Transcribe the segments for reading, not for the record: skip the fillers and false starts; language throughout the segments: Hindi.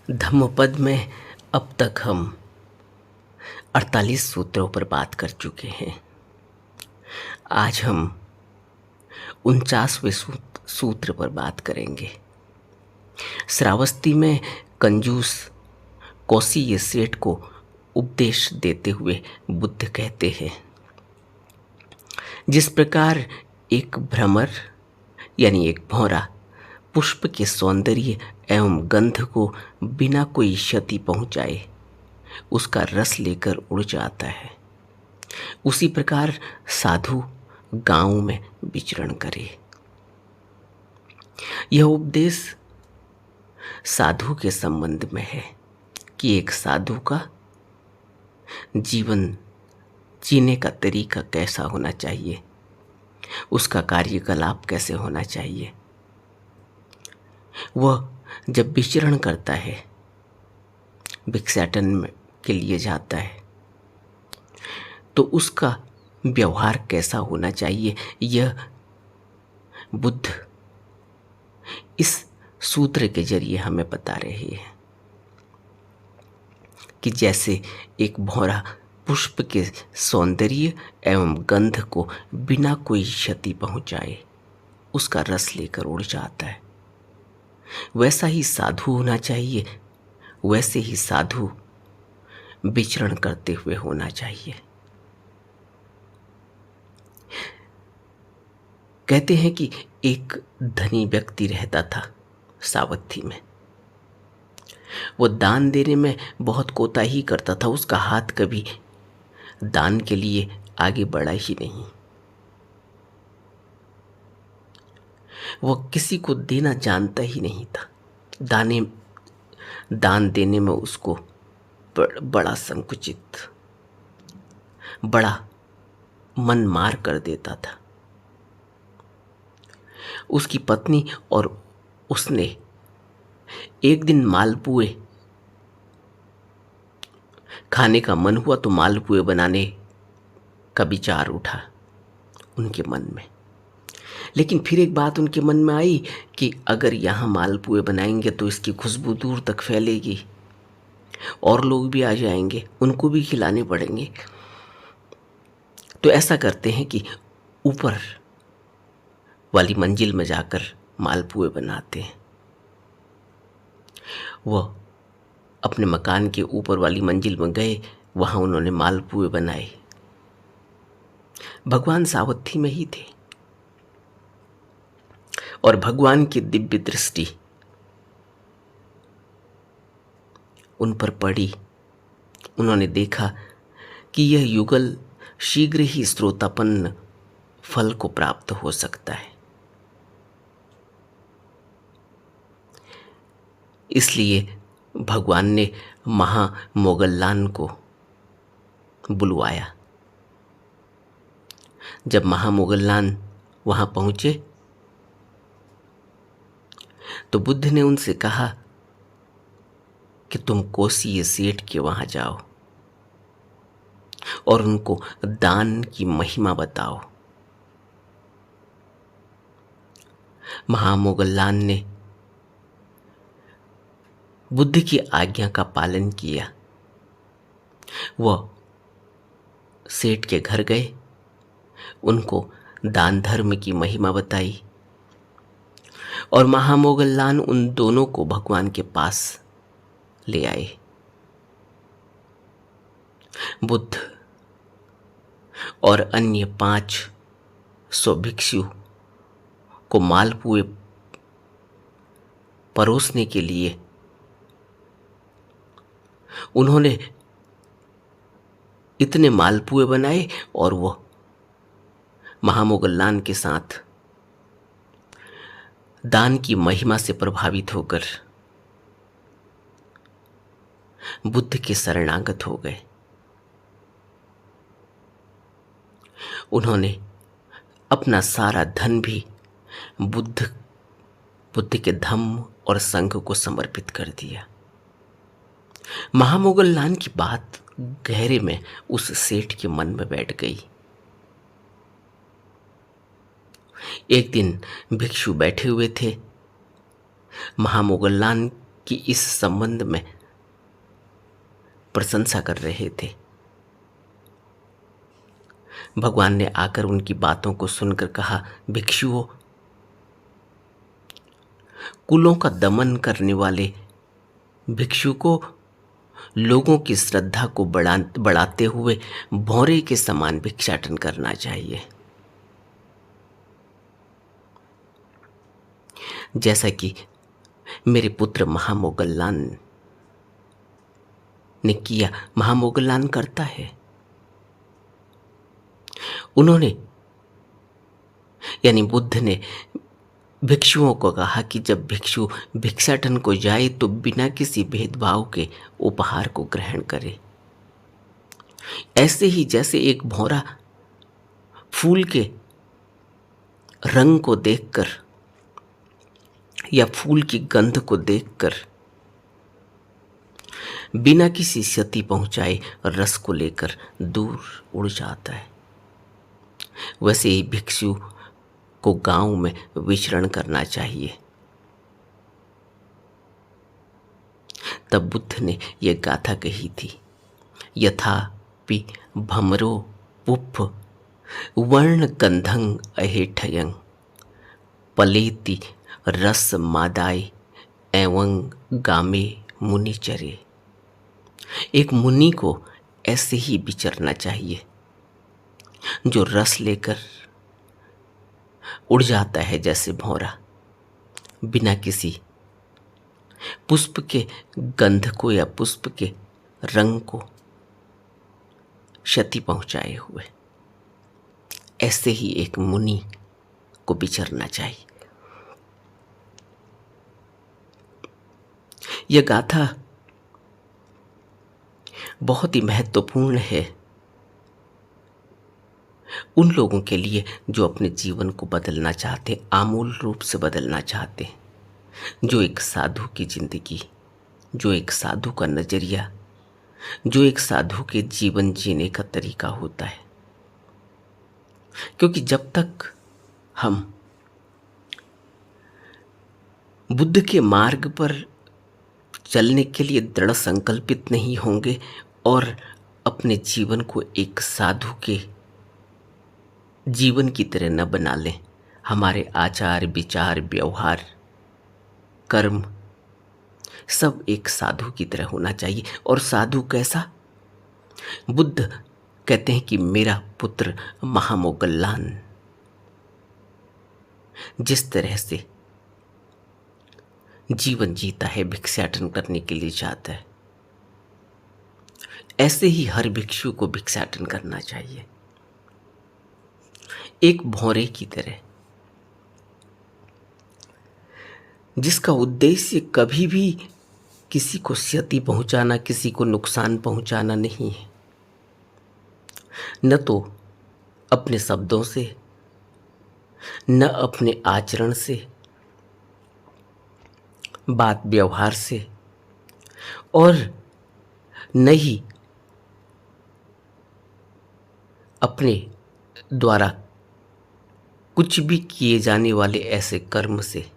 धम्मपद में अब तक हम 48 सूत्रों पर बात कर चुके हैं। आज हम 49वें सूत्र पर बात करेंगे। श्रावस्ती में कंजूस कोसी ये सेठ को उपदेश देते हुए बुद्ध कहते हैं, जिस प्रकार एक भ्रमर यानी एक भौरा पुष्प के सौंदर्य एवं गंध को बिना कोई क्षति पहुंचाए उसका रस लेकर उड़ जाता है, उसी प्रकार साधु गांव में विचरण करे। यह उपदेश साधु के संबंध में है कि एक साधु का जीवन जीने का तरीका कैसा होना चाहिए, उसका कार्यकलाप कैसे होना चाहिए। वह जब विचरण करता है, भिक्षाटन के लिए जाता है, तो उसका व्यवहार कैसा होना चाहिए, यह बुद्ध इस सूत्र के जरिए हमें बता रहे हैं कि जैसे एक भौरा पुष्प के सौंदर्य एवं गंध को बिना कोई क्षति पहुंचाए उसका रस लेकर उड़ जाता है, वैसा ही साधु होना चाहिए, वैसे ही साधु विचरण करते हुए होना चाहिए। कहते हैं कि एक धनी व्यक्ति रहता था सावथी में। वो दान देने में बहुत कोताही करता था, उसका हाथ कभी दान के लिए आगे बढ़ा ही नहीं। वो किसी को देना जानता ही नहीं था। दान देने में उसको बड़ा संकुचित, बड़ा मन मार कर देता था। उसकी पत्नी और उसने एक दिन मालपुए खाने का मन हुआ तो मालपुए बनाने का विचार उठा उनके मन में। लेकिन फिर एक बात उनके मन में आई कि अगर यहाँ मालपुए बनाएंगे तो इसकी खुशबू दूर तक फैलेगी और लोग भी आ जाएंगे, उनको भी खिलाने पड़ेंगे। तो ऐसा करते हैं कि ऊपर वाली मंजिल में जाकर मालपुए बनाते हैं। वह अपने मकान के ऊपर वाली मंजिल में गए, वहां उन्होंने मालपुए बनाए। भगवान सावथी में ही थे और भगवान की दिव्य दृष्टि उन पर पड़ी। उन्होंने देखा कि यह युगल शीघ्र ही स्रोतापन्न फल को प्राप्त हो सकता है, इसलिए भगवान ने महामोगल्लान को बुलवाया। जब महामोगल्लान वहां पहुंचे तो बुद्ध ने उनसे कहा कि तुम कोसी सेठ के वहां जाओ और उनको दान की महिमा बताओ। महामोगल्लान ने बुद्ध की आज्ञा का पालन किया। वह सेठ के घर गए, उनको दान धर्म की महिमा बताई और महामोगल्लान उन दोनों को भगवान के पास ले आए। बुद्ध और अन्य 500 भिक्षु को मालपुए परोसने के लिए उन्होंने इतने मालपुए बनाए और वह महामोगल्लान के साथ दान की महिमा से प्रभावित होकर बुद्ध के शरणागत हो गए। उन्होंने अपना सारा धन भी बुद्ध के धम्म और संघ को समर्पित कर दिया। महामोगल्लान की बात गहरे में उस सेठ के मन में बैठ गई। एक दिन भिक्षु बैठे हुए थे, महामोगल्लान कि इस संबंध में प्रशंसा कर रहे थे। भगवान ने आकर उनकी बातों को सुनकर कहा, भिक्षुओं, कुलों का दमन करने वाले भिक्षु को लोगों की श्रद्धा को बढ़ाते हुए भौरे के समान भिक्षाटन करना चाहिए। जैसा कि मेरे पुत्र महामोगल्लान ने किया, महामोगल्लान करता है। उन्होंने यानी बुद्ध ने भिक्षुओं को कहा कि जब भिक्षु भिक्षाटन को जाए तो बिना किसी भेदभाव के उपहार को ग्रहण करे। ऐसे ही जैसे एक भौरा फूल के रंग को देखकर या फूल की गंध को देखकर बिना किसी क्षति पहुंचाए रस को लेकर दूर उड़ जाता है, वैसे ही भिक्षु को गांव में विचरण करना चाहिए। तब बुद्ध ने यह गाथा कही थी, यथापि भमरो पुप्फ वर्ण गंधं अहेठयं पलेति रस मादाय एवं गामे मुनिचरे। एक मुनि को ऐसे ही विचरना चाहिए जो रस लेकर उड़ जाता है जैसे भौरा, बिना किसी पुष्प के गंध को या पुष्प के रंग को क्षति पहुंचाए हुए। ऐसे ही एक मुनि को विचरना चाहिए। यह गाथा बहुत ही महत्वपूर्ण है उन लोगों के लिए जो अपने जीवन को बदलना चाहते, आमूल रूप से बदलना चाहते, जो एक साधु की जिंदगी, जो एक साधु का नजरिया, जो एक साधु के जीवन जीने का तरीका होता है। क्योंकि जब तक हम बुद्ध के मार्ग पर चलने के लिए दृढ़ संकल्पित नहीं होंगे और अपने जीवन को एक साधु के जीवन की तरह न बना लें, हमारे आचार विचार व्यवहार कर्म सब एक साधु की तरह होना चाहिए। और साधु कैसा? बुद्ध कहते हैं कि मेरा पुत्र महामोगल्लान जिस तरह से जीवन जीता है, भिक्षाटन करने के लिए जाता है, ऐसे ही हर भिक्षु को भिक्षाटन करना चाहिए, एक भौरे की तरह, जिसका उद्देश्य कभी भी किसी को क्षति पहुंचाना, किसी को नुकसान पहुंचाना नहीं है। न तो अपने शब्दों से, न अपने आचरण से, बात व्यवहार से, और न ही अपने द्वारा कुछ भी किए जाने वाले ऐसे कर्म से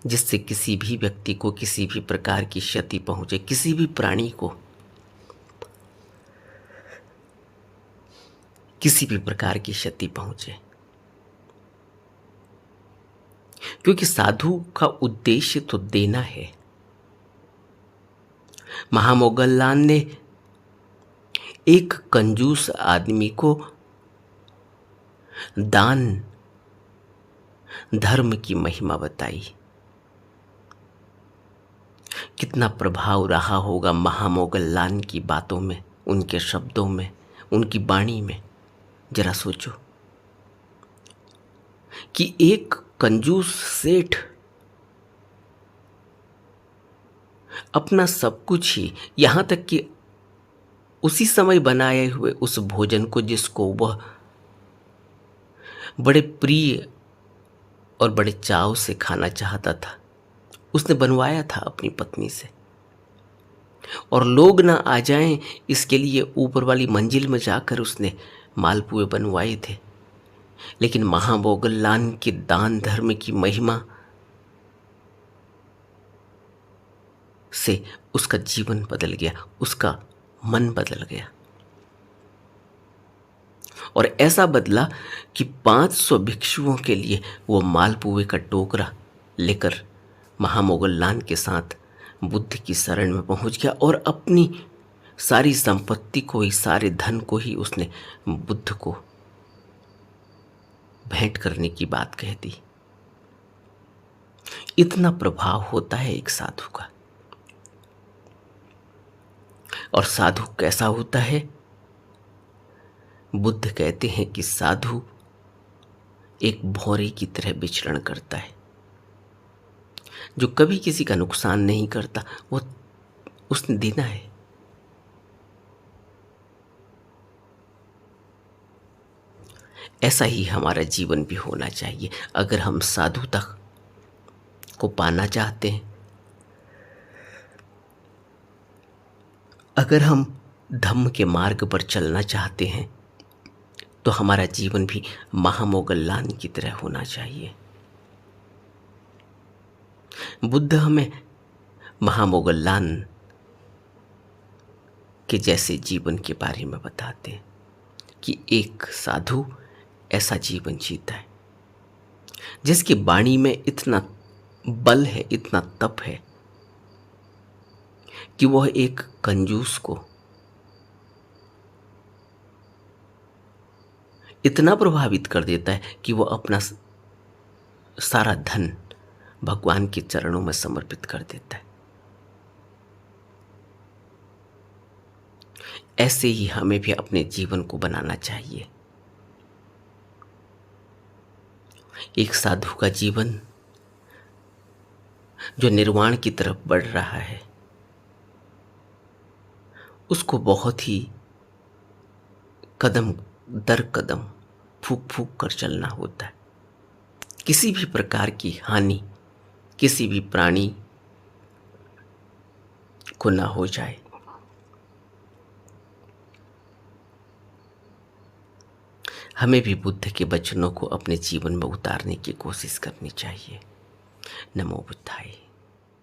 जिससे किसी भी व्यक्ति को किसी भी प्रकार की क्षति पहुंचे, किसी भी प्राणी को किसी भी प्रकार की क्षति पहुंचे। क्योंकि साधु का उद्देश्य तो देना है। महामोगल्लान ने एक कंजूस आदमी को दान धर्म की महिमा बताई। कितना प्रभाव रहा होगा महामोगल्लान की बातों में, उनके शब्दों में, उनकी वाणी में। जरा सोचो कि एक कंजूस सेठ अपना सब कुछ ही, यहां तक कि उसी समय बनाए हुए उस भोजन को जिसको वह बड़े प्रिय और बड़े चाव से खाना चाहता था, उसने बनवाया था अपनी पत्नी से, और लोग ना आ जाएं इसके लिए ऊपर वाली मंजिल में जाकर उसने मालपुए बनवाए थे। लेकिन महामोगल्लान के दान धर्म की महिमा से उसका जीवन बदल गया, उसका मन बदल गया। और ऐसा बदला कि 500 भिक्षुओं के लिए वो मालपुए का टोकरा लेकर महामोगल्लान के साथ बुद्ध की शरण में पहुंच गया और अपनी सारी संपत्ति को ही, सारे धन को ही उसने बुद्ध को भेंट करने की बात कह दी। इतना प्रभाव होता है एक साधु का। और साधु कैसा होता है? बुद्ध कहते हैं कि साधु एक भौरे की तरह विचरण करता है, जो कभी किसी का नुकसान नहीं करता। वो उसने देना है। ऐसा ही हमारा जीवन भी होना चाहिए। अगर हम साधुता को पाना चाहते हैं, अगर हम धम्म के मार्ग पर चलना चाहते हैं, तो हमारा जीवन भी महामोगल्लान की तरह होना चाहिए। बुद्ध हमें महामोगल्लान के जैसे जीवन के बारे में बताते हैं कि एक साधु ऐसा जीवन जीता है जिसकी वाणी में इतना बल है, इतना तप है कि वह एक कंजूस को इतना प्रभावित कर देता है कि वह अपना सारा धन भगवान के चरणों में समर्पित कर देता है। ऐसे ही हमें भी अपने जीवन को बनाना चाहिए। एक साधु का जीवन जो निर्वाण की तरफ बढ़ रहा है, उसको बहुत ही कदम दर कदम फूक फूक कर चलना होता है। किसी भी प्रकार की हानि किसी भी प्राणी को ना हो जाए। हमें भी बुद्ध के वचनों को अपने जीवन में उतारने की कोशिश करनी चाहिए। नमो बुद्धाय।